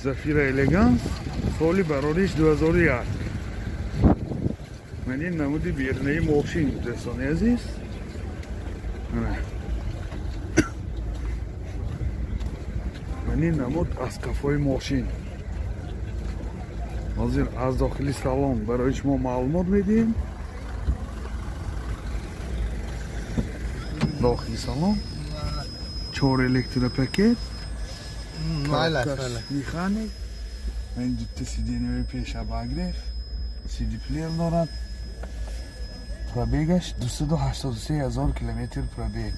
Zafira Elegance соли барориш 2001. من این نمودی بیرنهی ماشین دوستان عزیز. من این نمود از کفای ماشین. حاضر از داخلی سالن برای شما معلومات میدیم. داخلی سالن 4 الکتروپاکت میخانیک این دوتا CD نوی پیش باگرف CD پلیر دارد. پرابیگش 283,000 کیلومتر پرابیگ.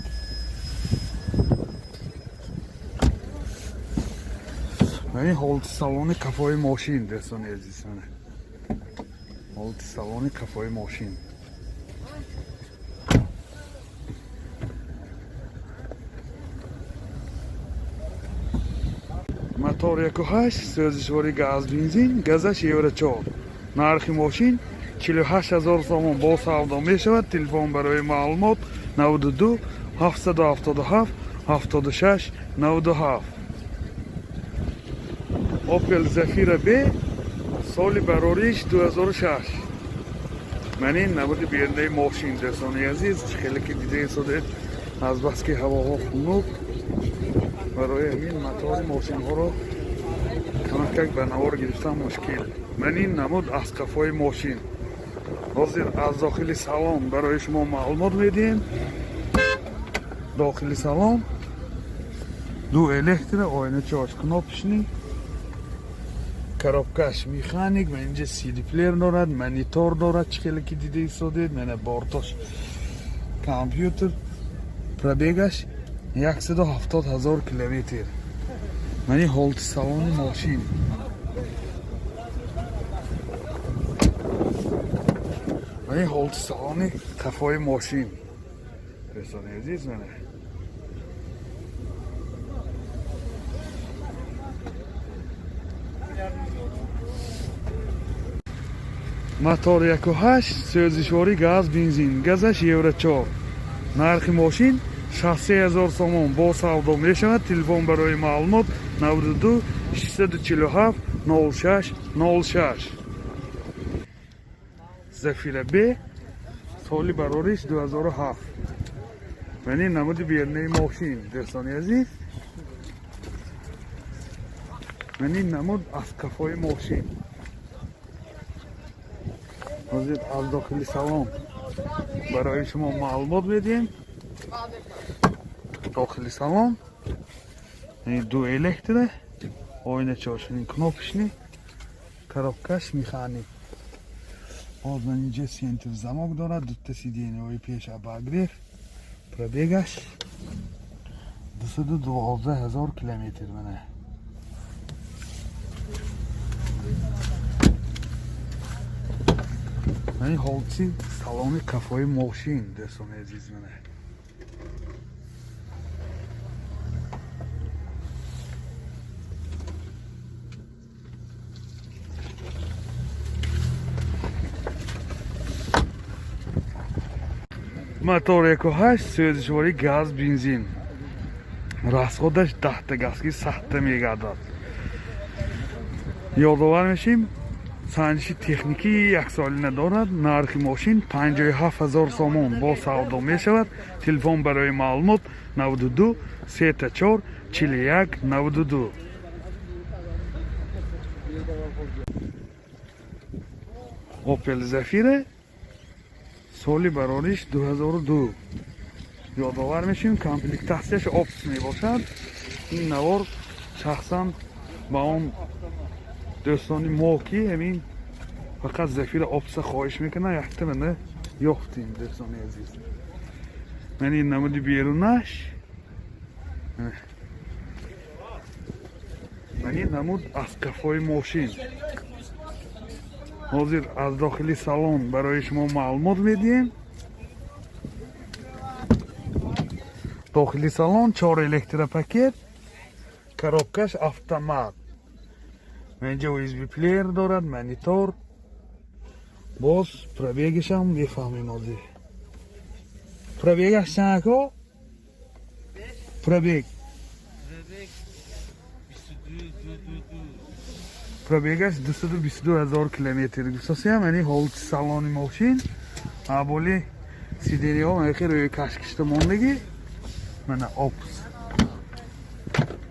این حالت سالن کفای ماشین دوستان عزیز. حالت سالن کفای ماشین. мотор 1.8 سوزشواری گاز بنزین газаш евро 4. нархи мошин 48000 сомон бо савдо мешавад. телефон барои маълумот 92 777 76 97. Opel Zafira B соли барориш 2006. من این نمود بیرنده ماشین دوستان عزیز خیلی که دیده شده از بس که هواها خنک برای همین موتور ماشین ها رو کمک به نوار گرفتن مشکل. من این نمود از کفای ماشین حاضر از داخل سالن برای شما معلومات میدیم. داخل سالن 2 الکتر آینه چارج کناپشنی коробкаш механик و اینجا CD پلیر دارد. مانیتور دارد خیلی که دیده ایستادید. من بارتاش کامپیوتر. پرابیگش 170,000 کیلومتر. من این حالت سالن ماشین. من این حالت سالن کفای ماشین دوستان عزیز. منه мотор 1.8 سوزشواری گاز بنزین газаш евро 4. нархи мошин 63000 сомон бо савдо мешавад. телефон барои маълумот 92 647 06 06. Zafira B соли барориш 2007. من این نمود بیرنه ماشین دوستان عزیز. من این نمود از کفای ماشین حاضر از داخل سالن برای شما معلومات میدیم. داخل سالن این 2 الکتر آینه چارشنی کناپشنی коробкаш механик. باز من اینجا سنتر زماک دارد. دوتا CD نوی پیش باگرف. پرابیگش 212,000 کیلومتر. منه این حالتی سالن کفای ماشین دوستان عزیز. منه мотор 1.8 سوزشواری گاز بنزین. расходаш 10 تا газ ки сахта мегардад. ёдовар мешим санҷиши техникии яксолина дорад. нархи мошин 57000 сомон бо савдо мешавад. телефон барои маълумот 92 34 41 92. Opel Zafira соли барориш 2002. ёдовар мешим комплектасияш опс мебошад. ин навор шахсан ба он دوستانی ما که همین فقط زفیر آبسه خواهش میکنه یکتا منه یافتیم دوستانی عزیز. من این نمودی بیرونش. من این نمود از کفای ماشین حاضر از داخلی سالن برای شما معلومات میدیم. داخلی سالن 4 الکتروپاکت коробкаш автомат. اینجا USB پلیر دارد. مانیتور. باز پرابیگش هم میفهمیم. آزی پرابیگش چند که؟ پرابیگ пробегаш 222,000 километр. Гусосиам, яъне ҳолати салони мошин, аввали сидениҳо махи рӯи кашкишта мондагӣ, мана опус.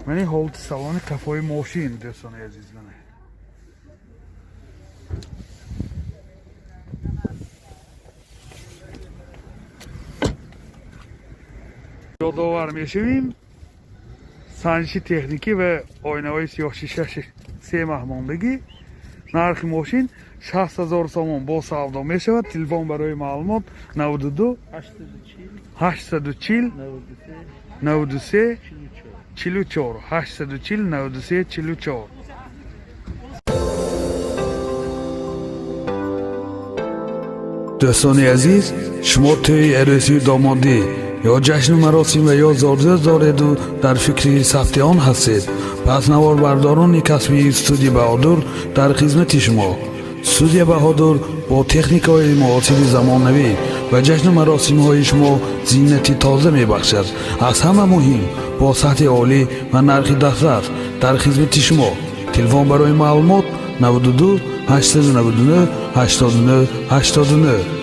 Яъне ҳолати салони қафои мошин, дӯстони азиз мана. ёдовар мешавем санҷиши техникӣ ва ойнаҳои сиёҳшишаи 3 маҳмондагӣ. нархи мошин 60,000 сомон бо савдо мешавад. Телефон барои маълумот 92 840 93 44 840 93 44. дӯстони азиз, шумо тӯи арӯсии домодӣ ё ҷашну маросим ва ё зорзӯз дореду дар фикри сабти он ҳастед? пас наворбардорони касби студияи Баҳодур дар хизмати шумо. студияи Баҳодур бо техникаҳои муосири замонавӣ ва ҷашну маросимҳои шумо зиннати тоза мебахшад. аз ҳама муҳим, бо сатҳи олӣ ва нархи дастрафт дар хизмати шумо. телефон барои маълумот 92 899 89 89.